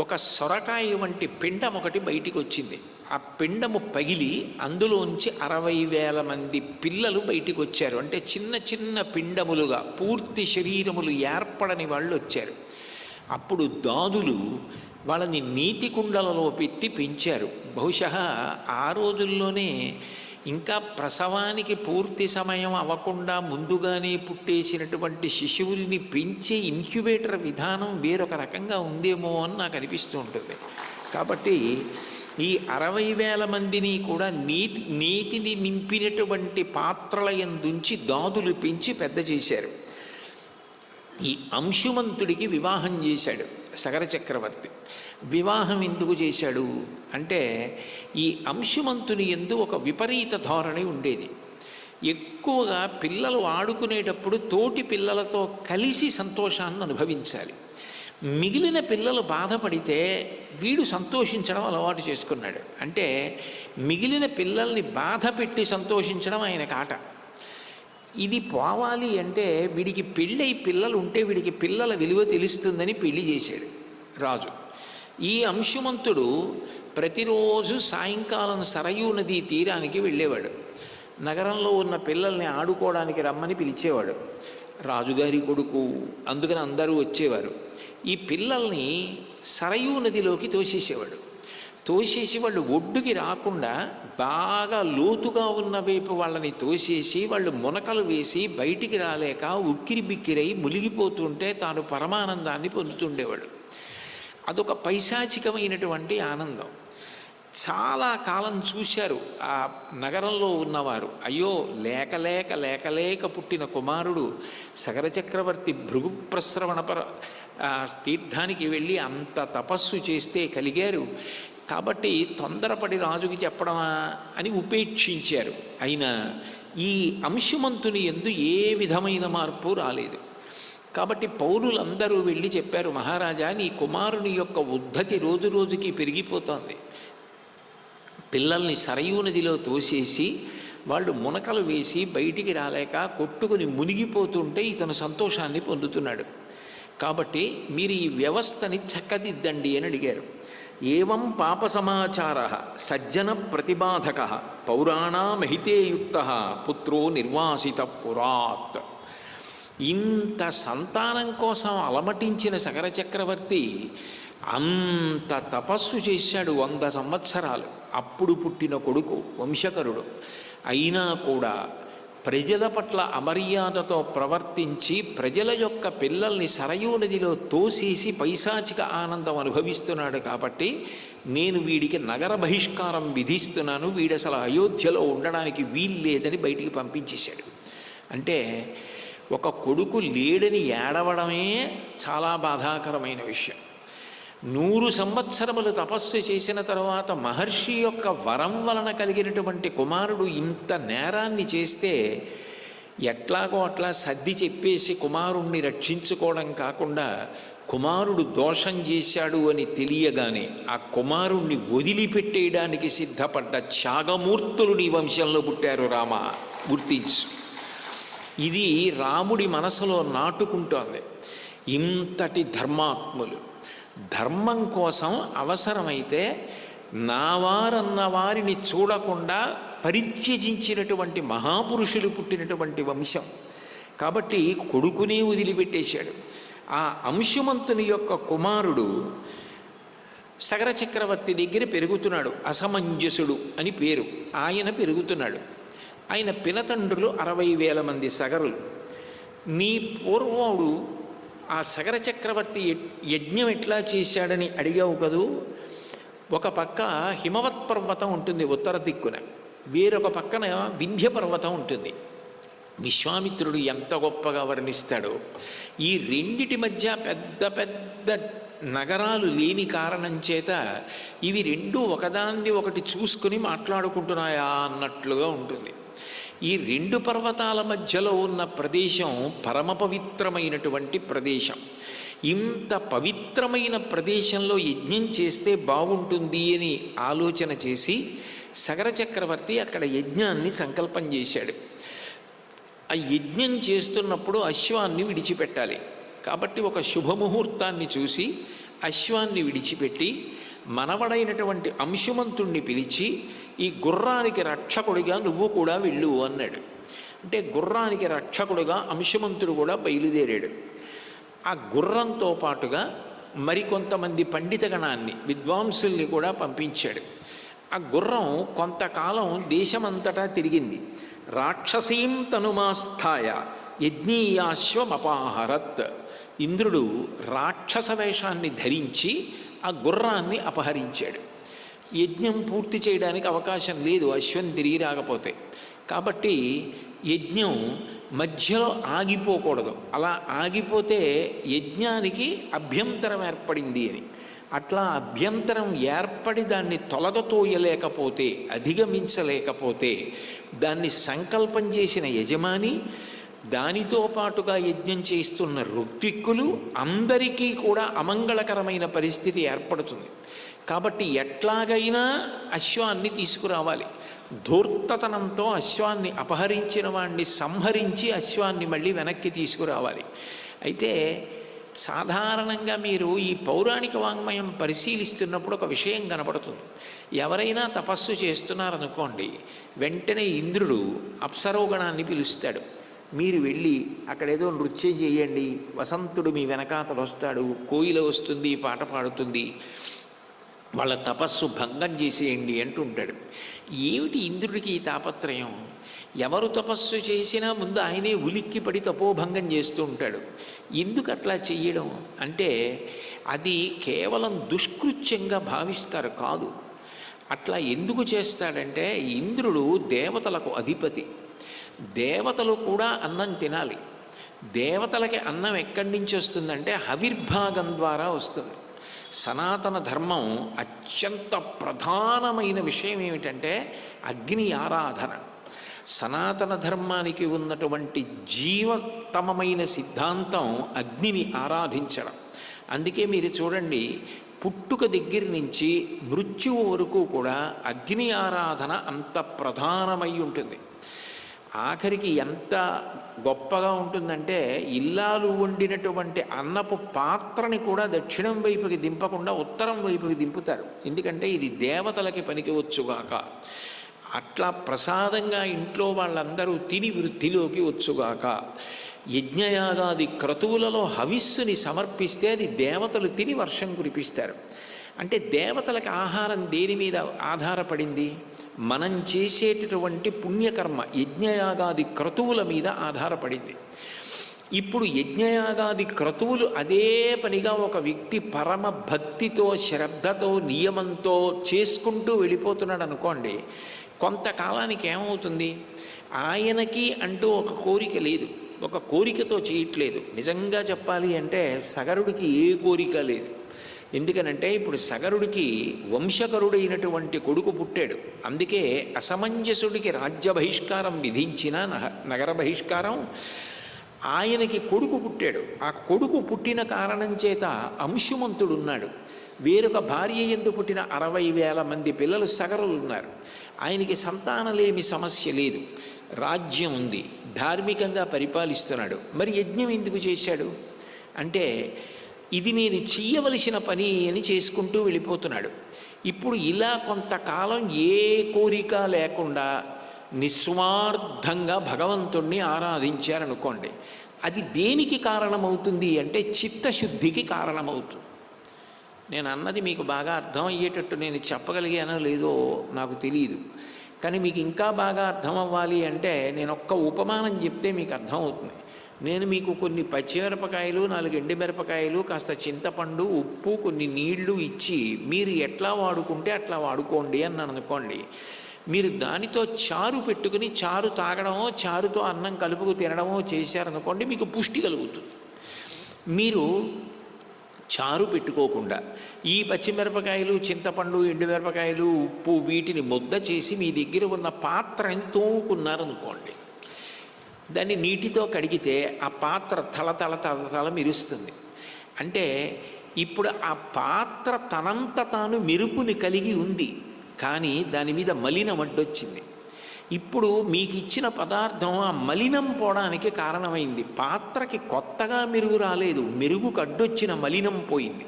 Speaker 1: ఒక సొరకాయ వంటి పిండం ఒకటి బయటికి వచ్చింది. ఆ పిండము పగిలి అందులోంచి 60,000 మంది పిల్లలు బయటికి వచ్చారు. అంటే చిన్న చిన్న పిండములుగా, పూర్తి శరీరములు ఏర్పడని వాళ్ళు వచ్చారు. అప్పుడు దాదులు వాళ్ళని నీతి కుండలలో పెట్టి పెంచారు. బహుశా ఆ రోజుల్లోనే ఇంకా ప్రసవానికి పూర్తి సమయం అవ్వకుండా ముందుగానే పుట్టేసినటువంటి శిశువుల్ని పెంచే ఇన్క్యుబేటర్ విధానం వేరొక రకంగా ఉందేమో అని నాకు అనిపిస్తూ ఉంటుంది. కాబట్టి ఈ 60,000 మందిని కూడా నీతిని నింపినటువంటి పాత్రల యందుంచి దాదులు పెంచి పెద్ద చేశారు. ఈ అంశుమంతుడికి వివాహం చేశాడు సగర చక్రవర్తి. వివాహం ఎందుకు చేశాడు అంటే, ఈ అంశుమంతుని యందు ఒక విపరీత ధోరణి ఉండేది. ఎక్కువగా పిల్లలు ఆడుకునేటప్పుడు తోటి పిల్లలతో కలిసి సంతోషాన్ని అనుభవించాలి. మిగిలిన పిల్లలు బాధపడితే వీడు సంతోషించడం అలవాటు చేసుకున్నాడు. అంటే మిగిలిన పిల్లల్ని బాధ పెట్టి సంతోషించడం ఆయనకు ఆట. ఇది పోవాలి అంటే వీడికి పెళ్ళై పిల్లలు ఉంటే వీడికి పిల్లల విలువ తెలుస్తుందని పెళ్లి చేశాడు రాజు. ఈ అంశుమంతుడు ప్రతిరోజు సాయంకాలం సరయూ నదీ తీరానికి వెళ్ళేవాడు. నగరంలో ఉన్న పిల్లల్ని ఆడుకోవడానికి రమ్మని పిలిచేవాడు. రాజుగారి కొడుకు, అందుకని అందరూ వచ్చేవారు. ఈ పిల్లల్ని సరయూ నదిలోకి తోసేసేవాడు. తోసేసి వాళ్ళు ఒడ్డుకి రాకుండా బాగా లోతుగా ఉన్న వైపు వాళ్ళని తోసేసి వాళ్ళు మునకలు వేసి బయటికి రాలేక ఉక్కిరి బిక్కిరై మునిగిపోతుంటే తాను పరమానందాన్ని పొందుతుండేవాడు. అదొక పైశాచికమైనటువంటి ఆనందం. చాలా కాలం చూశారు ఆ నగరంలో ఉన్నవారు. అయ్యో లేక లేక లేక లేక పుట్టిన కుమారుడు సగర చక్రవర్తి భృగు ప్రస్రవణ తీర్థానికి వెళ్ళి అంత తపస్సు చేస్తే కలిగారు కాబట్టి తొందరపడి రాజుకి చెప్పడమా అని ఉపేక్షించారు. అయినా ఈ అంశుమంతుని యందు ఏ విధమైన మార్పు రాలేదు. కాబట్టి పౌరులందరూ వెళ్ళి చెప్పారు, మహారాజా నీ కుమారుని యొక్క ఉద్ధతి రోజు రోజుకి పెరిగిపోతోంది. పిల్లల్ని సరయూ నదిలో తోసేసి వాళ్ళు మునకలు వేసి బయటికి రాలేక కొట్టుకుని మునిగిపోతుంటే ఇతను సంతోషాన్ని పొందుతున్నాడు. కాబట్టి మీరు ఈ వ్యవస్థని చక్కదిద్దండి అని అడిగారు. ఏవం పాప సమాచార సజ్జన ప్రతిబాధక పౌరాణామహితేయుక్త పుత్రో నిర్వాసిత పురాత్. ఇంత సంతానం కోసం అలమటించిన సగర చక్రవర్తి అంత తపస్సు చేశాడు 100 సంవత్సరాలు. అప్పుడు పుట్టిన కొడుకు వంశకరుడు. అయినా కూడా ప్రజల పట్ల అమర్యాదతో ప్రవర్తించి ప్రజల యొక్క పిల్లల్ని సరయూ నదిలో తోసేసి పైశాచిక ఆనందం అనుభవిస్తున్నాడు. కాబట్టి నేను వీడికి నగర బహిష్కారం విధిస్తున్నాను, వీడు అసలు అయోధ్యలో ఉండడానికి వీల్లేదని బయటికి పంపించేశాడు. అంటే ఒక కొడుకు లేడని ఏడవడమే చాలా బాధాకరమైన విషయం. 100 సంవత్సరములు తపస్సు చేసిన తర్వాత మహర్షి యొక్క వరం వలన కలిగినటువంటి కుమారుడు ఇంత నేరాన్ని చేస్తే ఎట్లాగో అట్లా సర్ది చెప్పేసి కుమారుణ్ణి రక్షించుకోవడం కాకుండా కుమారుడు దోషం చేశాడు అని తెలియగానే ఆ కుమారుణ్ణి వదిలిపెట్టేయడానికి సిద్ధపడ్డ త్యాగమూర్తులు నీ వంశంలో పుట్టారు రామ, గుర్తించు. ఇది రాముడి మనసులో నాటుకుంటోంది. ఇంతటి ధర్మాత్ములు ధర్మం కోసం అవసరమైతే నావారన్న వారిని చూడకుండా పరిత్యజించినటువంటి మహాపురుషులు పుట్టినటువంటి వంశం. కాబట్టి కొడుకునే వదిలిపెట్టేశాడు. ఆ అంశుమంతుని యొక్క కుమారుడు సగర చక్రవర్తి దగ్గర పెరుగుతున్నాడు. అసమంజసుడు అని పేరు. ఆయన పెరుగుతున్నాడు. ఆయన పినతండ్రులు 60,000 మంది సగరులు. నీ పూర్వుడు ఆ సగర చక్రవర్తి యజ్ఞం ఎట్లా చేశాడని అడిగావు కదూ. ఒక పక్క హిమవత్ పర్వతం ఉంటుంది ఉత్తర దిక్కున, వేరొక పక్కన వింధ్య పర్వతం ఉంటుంది. విశ్వామిత్రుడు ఎంత గొప్పగా వర్ణిస్తాడో. ఈ రెండిటి మధ్య పెద్ద పెద్ద నగరాలు లేని కారణం చేత ఇవి రెండు ఒకదాన్ని ఒకటి చూసుకుని మాట్లాడుకుంటున్నాయా అన్నట్లుగా ఉంటుంది. ఈ 2 పర్వతాల మధ్యలో ఉన్న ప్రదేశం పరమ పవిత్రమైనటువంటి ప్రదేశం. ఇంత పవిత్రమైన ప్రదేశంలో యజ్ఞం చేస్తే బాగుంటుంది అని ఆలోచన చేసి సగర చక్రవర్తి అక్కడ యజ్ఞాన్ని సంకల్పం చేశాడు. ఆ యజ్ఞం చేస్తున్నప్పుడు అశ్వాన్ని విడిచిపెట్టాలి. కాబట్టి ఒక శుభముహూర్తాన్ని చూసి అశ్వాన్ని విడిచిపెట్టి మనవడైనటువంటి అంశుమంతుణ్ణి పిలిచి ఈ గుర్రానికి రక్షకుడిగా నువ్వు కూడా వెళ్ళు అన్నాడు. అంటే గుర్రానికి రక్షకుడుగా అంశుమంతుడు కూడా బయలుదేరాడు. ఆ గుర్రంతో పాటుగా మరికొంతమంది పండితగణాన్ని విద్వాంసుల్ని కూడా పంపించాడు. ఆ గుర్రం కొంతకాలం దేశమంతటా తిరిగింది. రాక్షసీం తనుమాస్థాయ యజ్ఞీయాశ్వమపాహరత్. ఇంద్రుడు రాక్షస వేషాన్ని ధరించి ఆ గుర్రాన్ని అపహరించాడు. యజ్ఞం పూర్తి చేయడానికి అవకాశం లేదు అశ్వం తిరిగి రాకపోతే. కాబట్టి యజ్ఞం మధ్యలో ఆగిపోకూడదు. అలా ఆగిపోతే యజ్ఞానికి అభ్యంతరం ఏర్పడింది అని. అట్లా అభ్యంతరం ఏర్పడి దాన్ని తొలగతోయలేకపోతే, అధిగమించలేకపోతే దాన్ని సంకల్పం చేసిన యజమాని, దానితో పాటుగా యజ్ఞం చేస్తున్న ఋత్విక్కులు అందరికీ కూడా అమంగళకరమైన పరిస్థితి ఏర్పడుతుంది. కాబట్టి ఎట్లాగైనా అశ్వాన్ని తీసుకురావాలి. ధూర్తతనంతో అశ్వాన్ని అపహరించిన వాడిని సంహరించి అశ్వాన్ని మళ్ళీ వెనక్కి తీసుకురావాలి. అయితే సాధారణంగా మీరు ఈ పౌరాణిక వాంగ్మయం పరిశీలిస్తున్నప్పుడు ఒక విషయం కనపడుతుంది. ఎవరైనా తపస్సు చేస్తున్నారనుకోండి, వెంటనే ఇంద్రుడు అప్సరోగణాన్ని పిలుస్తాడు. మీరు వెళ్ళి అక్కడేదో నృత్యం చేయండి, వసంతుడు మీ వెనకాతలు వస్తాడు, కోయిల వస్తుంది, పాట పాడుతుంది వాళ్ళ తపస్సు భంగం చేసేయండి అంటుంటాడు. ఏమిటి ఇంద్రుడికి ఈ తాపత్రయం? ఎవరు తపస్సు చేసినా ముందు ఆయనే ఉలిక్కి పడి తపోభంగం చేస్తూ ఉంటాడు. ఎందుకు అట్లా చెయ్యడం అంటే అది కేవలం దుష్కృత్యంగా భావిస్తారు కాదు. అట్లా ఎందుకు చేస్తాడంటే ఇంద్రుడు దేవతలకు అధిపతి. దేవతలు కూడా అన్నం తినాలి. దేవతలకి అన్నం ఎక్కడి నుంచి వస్తుందంటే హవిర్భాగం ద్వారా వస్తుంది. సనాతన ధర్మం అత్యంత ప్రధానమైన విషయం ఏమిటంటే అగ్ని ఆరాధన. సనాతన ధర్మానికి ఉన్నటువంటి జీవతమమైన సిద్ధాంతం అగ్నిని ఆరాధించడం. అందుకే మీరు చూడండి, పుట్టుక దగ్గర నుంచి మృత్యువు వరకు కూడా అగ్ని ఆరాధన అంత ప్రధానమై ఉంటుంది. ఆఖరికి ఎంత గొప్పగా ఉంటుందంటే ఇల్లాలు వండినటువంటి అన్నపు పాత్రని కూడా దక్షిణం వైపుకి దింపకుండా ఉత్తరం వైపుకి దింపుతారు. ఎందుకంటే ఇది దేవతలకి పనికి వచ్చుగాక, అట్లా ప్రసాదంగా ఇంట్లో వాళ్ళందరూ తిని వృద్ధిలోకి వచ్చుగాక. యజ్ఞయాగాది క్రతువులలో హవిస్సుని సమర్పిస్తే అది దేవతలు తిని వర్షం కురిపిస్తారు. అంటే దేవతలకి ఆహారం దేని మీద ఆధారపడింది? మనం చేసేటటువంటి పుణ్యకర్మ యజ్ఞయాగాది క్రతువుల మీద ఆధారపడింది. ఇప్పుడు యజ్ఞయాగాది క్రతువులు అదే పనిగా ఒక వ్యక్తి పరమ భక్తితో శ్రద్ధతో నియమంతో చేసుకుంటూ వెళ్ళిపోతున్నాడు అనుకోండి, కొంతకాలానికి ఏమవుతుంది? ఆయనకి అంటూ ఒక కోరిక లేదు, ఒక కోరికతో చేయట్లేదు. నిజంగా చెప్పాలి అంటే సగరుడికి ఏ కోరిక లేదు. ఎందుకనంటే ఇప్పుడు సగరుడికి వంశకరుడైనటువంటి కొడుకు పుట్టాడు. అందుకే అసమంజసుడికి రాజ్య బహిష్కారం విధించిన నగర బహిష్కారం. ఆయనకి కొడుకు పుట్టాడు. ఆ కొడుకు పుట్టిన కారణం చేత అంశుమంతుడున్నాడు. వేరొక భార్య యందు పుట్టిన 60,000 మంది పిల్లలు సగరులు ఉన్నారు. ఆయనకి సంతానలేమి సమస్య లేదు, రాజ్యం ఉంది, ధార్మికంగా పరిపాలిస్తున్నాడు. మరి యజ్ఞం ఎందుకు చేశాడు అంటే ఇది నేను చెయ్యవలసిన పని అని చేసుకుంటూ వెళ్ళిపోతున్నాడు. ఇప్పుడు ఇలా కొంతకాలం ఏ కోరిక లేకుండా నిస్వార్థంగా భగవంతుణ్ణి ఆరాధించారనుకోండి, అది దేనికి కారణమవుతుంది అంటే చిత్తశుద్ధికి కారణమవుతుంది. నేను అన్నది మీకు బాగా అర్థమయ్యేటట్టు నేను చెప్పగలిగానో లేదో నాకు తెలియదు, కానీ మీకు ఇంకా బాగా అర్థం అవ్వాలి అంటే నేను ఒక్క ఉపమానం చెప్తే మీకు అర్థమవుతుంది. నేను మీకు కొన్ని పచ్చిమిరపకాయలు, 4 ఎండుమిరపకాయలు, కాస్త చింతపండు, ఉప్పు, కొన్ని నీళ్లు ఇచ్చి మీరు ఎట్లా వాడుకుంటే అట్లా వాడుకోండి అన్నాను అనుకోండి. మీరు దానితో చారు పెట్టుకుని చారు తాగడమో చారుతో అన్నం కలుపుకు తినడమో చేశారనుకోండి, మీకు పుష్టి కలుగుతుంది. మీరు చారు పెట్టుకోకుండా ఈ పచ్చిమిరపకాయలు, చింతపండు, ఎండుమిరపకాయలు, ఉప్పు వీటిని ముద్ద చేసి మీ దగ్గర ఉన్న పాత్రని తోముకున్నారనుకోండి, దాన్ని నీటితో కడిగితే ఆ పాత్ర తల మెరుస్తుంది. అంటే ఇప్పుడు ఆ పాత్ర తనంత తాను మెరుపుని కలిగి ఉంది, కానీ దాని మీద మలినం అడ్డొచ్చింది. ఇప్పుడు మీకు ఇచ్చిన పదార్థం ఆ మలినం పోవడానికి కారణమైంది. పాత్రకి కొత్తగా మెరుగు రాలేదు, మెరుగుకు అడ్డొచ్చిన మలినం పోయింది.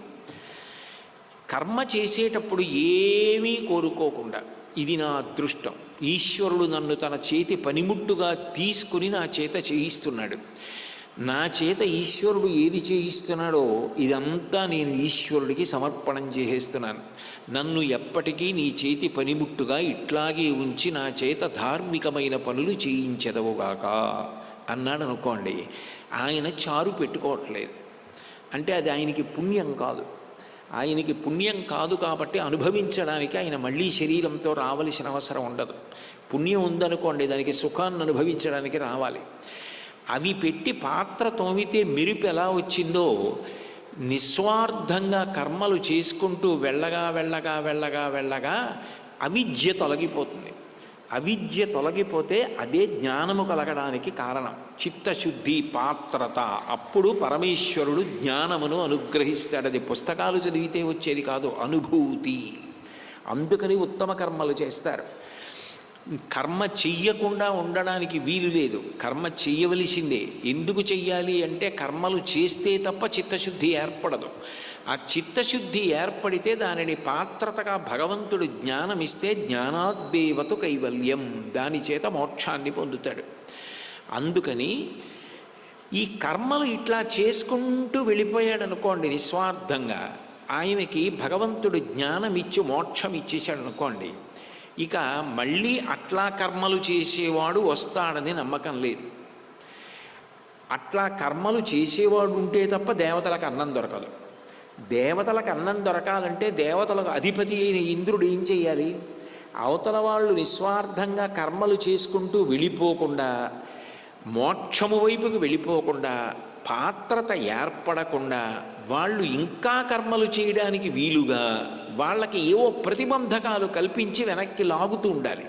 Speaker 1: కర్మ చేసేటప్పుడు ఏమీ కోరుకోకుండా ఇది నా అదృష్టం, ఈశ్వరుడు నన్ను తన చేతి పనిముట్టుగా తీసుకుని నా చేత చేయిస్తున్నాడు, నా చేత ఈశ్వరుడు ఏది చేయిస్తున్నాడో ఇదంతా నేను ఈశ్వరుడికి సమర్పణం చేసేస్తున్నాను, నన్ను ఎప్పటికీ నీ చేతి పనిముట్టుగా ఇట్లాగే ఉంచి నా చేత ధార్మికమైన పనులు చేయించదవుగాక అన్నాడు అనుకోండి. ఆయన చారు పెట్టుకోవట్లేదు అంటే అది ఆయనకి పుణ్యం కాదు. ఆయనకి పుణ్యం కాదు కాబట్టి అనుభవించడానికి ఆయన మళ్ళీ శరీరంతో రావలసిన అవసరం ఉండదు. పుణ్యం ఉందనుకోండి, దానికి సుఖాన్ని అనుభవించడానికి రావాలి. అవి పెట్టి పాత్ర తోమితే మెరుపు ఎలా వచ్చిందో, నిస్వార్థంగా కర్మలు చేసుకుంటూ వెళ్ళగా అవిద్య తొలగిపోతుంది. అవిద్య తొలగిపోతే అదే జ్ఞానము కలగడానికి కారణం, చిత్తశుద్ధి, పాత్రత. అప్పుడు పరమేశ్వరుడు జ్ఞానమును అనుగ్రహిస్తాడు. అది పుస్తకాలు చదివితే వచ్చేది కాదు, అనుభూతి. అందుకని ఉత్తమ కర్మలు చేస్తారు. కర్మ చెయ్యకుండా ఉండడానికి వీలు లేదు, కర్మ చెయ్యవలసిందే. ఎందుకు చెయ్యాలి అంటే కర్మలు చేస్తే తప్ప చిత్తశుద్ధి ఏర్పడదు. ఆ చిత్తశుద్ధి ఏర్పడితే దానిని పాత్రతగా భగవంతుడు జ్ఞానమిస్తే జ్ఞానాద్దేవతు కైవల్యం, దాని చేత మోక్షాన్ని పొందుతాడు. అందుకని ఈ కర్మలు ఇట్లా చేసుకుంటూ వెళ్ళిపోయాడు అనుకోండి నిస్వార్థంగా, ఆయనకి భగవంతుడు జ్ఞానం ఇచ్చి మోక్షం ఇచ్చేసాడు అనుకోండి, ఇక మళ్ళీ అట్లా కర్మలు చేసేవాడు వస్తాడని నమ్మకం లేదు. అట్లా కర్మలు చేసేవాడు ఉంటే తప్ప దేవతలకు అన్నం దొరకదు. దేవతలకు అన్నం దొరకాలంటే దేవతలకు అధిపతి అయిన ఇంద్రుడు ఏం చేయాలి? అవతల వాళ్ళు నిస్వార్థంగా కర్మలు చేసుకుంటూ వెళ్ళిపోకుండా, మోక్షము వైపుకి వెళ్ళిపోకుండా, పాత్రత ఏర్పడకుండా, వాళ్ళు ఇంకా కర్మలు చేయడానికి వీలుగా వాళ్ళకి ఏవో ప్రతిబంధకాలు కల్పించి వెనక్కి లాగుతూ ఉండాలి.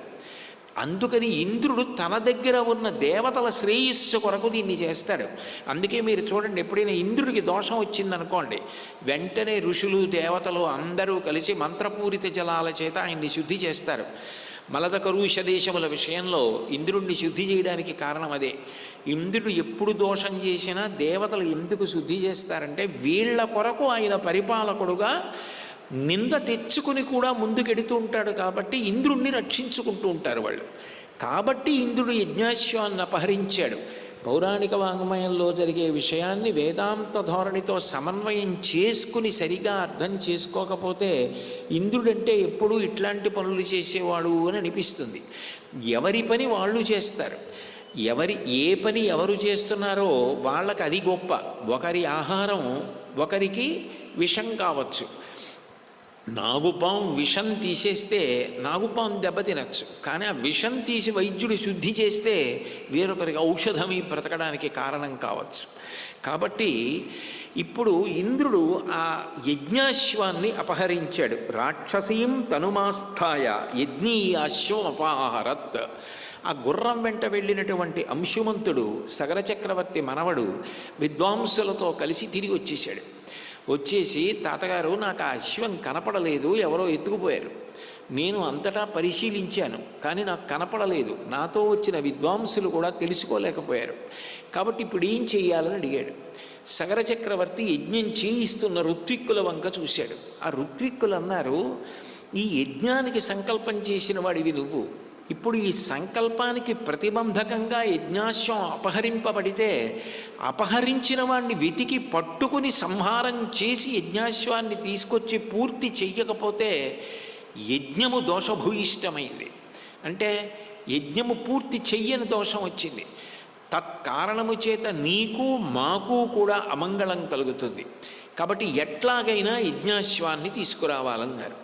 Speaker 1: అందుకని ఇంద్రుడు తన దగ్గర ఉన్న దేవతల శ్రేయస్సు కొరకు దీన్ని చేస్తాడు. అందుకే మీరు చూడండి, ఎప్పుడైనా ఇంద్రుడికి దోషం వచ్చిందనుకోండి, వెంటనే ఋషులు దేవతలు అందరూ కలిసి మంత్రపూరిత జలాల చేత ఆయన్ని శుద్ధి చేస్తారు. మలదకరూష దేశముల విషయంలో ఇంద్రుడిని శుద్ధి చేయడానికి కారణం అదే. ఇంద్రుడు ఎప్పుడు దోషం చేసినా దేవతలు ఎందుకు శుద్ధి చేస్తారంటే, వీళ్ళ కొరకు ఆయన పరిపాలకుడుగా నింద తెచ్చుకుని కూడా ముందుకెడుతూ ఉంటాడు కాబట్టి ఇంద్రుణ్ణి రక్షించుకుంటూ ఉంటారు వాళ్ళు. కాబట్టి ఇంద్రుడు యజ్ఞాశ్వాన్ని అపహరించాడు. పౌరాణిక వాంగ్మయంలో జరిగే విషయాన్ని వేదాంత ధోరణితో సమన్వయం చేసుకుని సరిగా అర్థం చేసుకోకపోతే ఇంద్రుడంటే ఎప్పుడూ ఇట్లాంటి పనులు చేసేవాడు అని అనిపిస్తుంది. ఎవరి పని వాళ్ళు చేస్తారు. ఏ పని ఎవరు చేస్తున్నారో వాళ్ళకి అది గొప్ప. ఒకరి ఆహారం ఒకరికి విషం కావచ్చు. నాగుపాం విషం తీసేస్తే నాగుపాం దెబ్బతినచ్చు, కానీ ఆ విషం తీసి వైద్యుడు శుద్ధి చేస్తే వేరొకరికి ఔషధమై బ్రతకడానికి కారణం కావచ్చు. కాబట్టి ఇప్పుడు ఇంద్రుడు ఆ యజ్ఞాశ్వాన్ని అపహరించాడు. రాక్షసీం తనుమాస్థాయ యజ్ఞీయాశ్వం అపాహరత్. ఆ గుర్రం వెంట వెళ్ళినటువంటి అంశుమంతుడు సగర చక్రవర్తి మనవడు విద్వాంసులతో కలిసి తిరిగి వచ్చేసాడు. వచ్చేసి, తాతగారు నాకు ఆ అశ్వం కనపడలేదు, ఎవరో ఎత్తుకుపోయారు. నేను అంతటా పరిశీలించాను కానీ నాకు కనపడలేదు. నాతో వచ్చిన విద్వాంసులు కూడా తెలుసుకోలేకపోయారు. కాబట్టి ఇప్పుడు ఏం చెయ్యాలని అడిగాడు. సగర చక్రవర్తి యజ్ఞం చేయిస్తున్న ఋత్విక్కుల వంక చూశాడు. ఆ ఋత్విక్కులు అన్నారు, ఈ యజ్ఞానికి సంకల్పం చేసిన వాడివి నువ్వు. ఇప్పుడు ఈ సంకల్పానికి ప్రతిబంధకంగా యజ్ఞాశ్వం అపహరింపబడితే అపహరించిన వాడిని వెతికి పట్టుకుని సంహారం చేసి యజ్ఞాశ్వాన్ని తీసుకొచ్చి పూర్తి చెయ్యకపోతే యజ్ఞము దోషభూయిష్టమైంది. అంటే యజ్ఞము పూర్తి చెయ్యని దోషం వచ్చింది. తత్కారణము చేత నీకు మాకు కూడా అమంగళం కలుగుతుంది. కాబట్టి ఎట్లాగైనా యజ్ఞాశ్వాన్ని తీసుకురావాలన్నారు.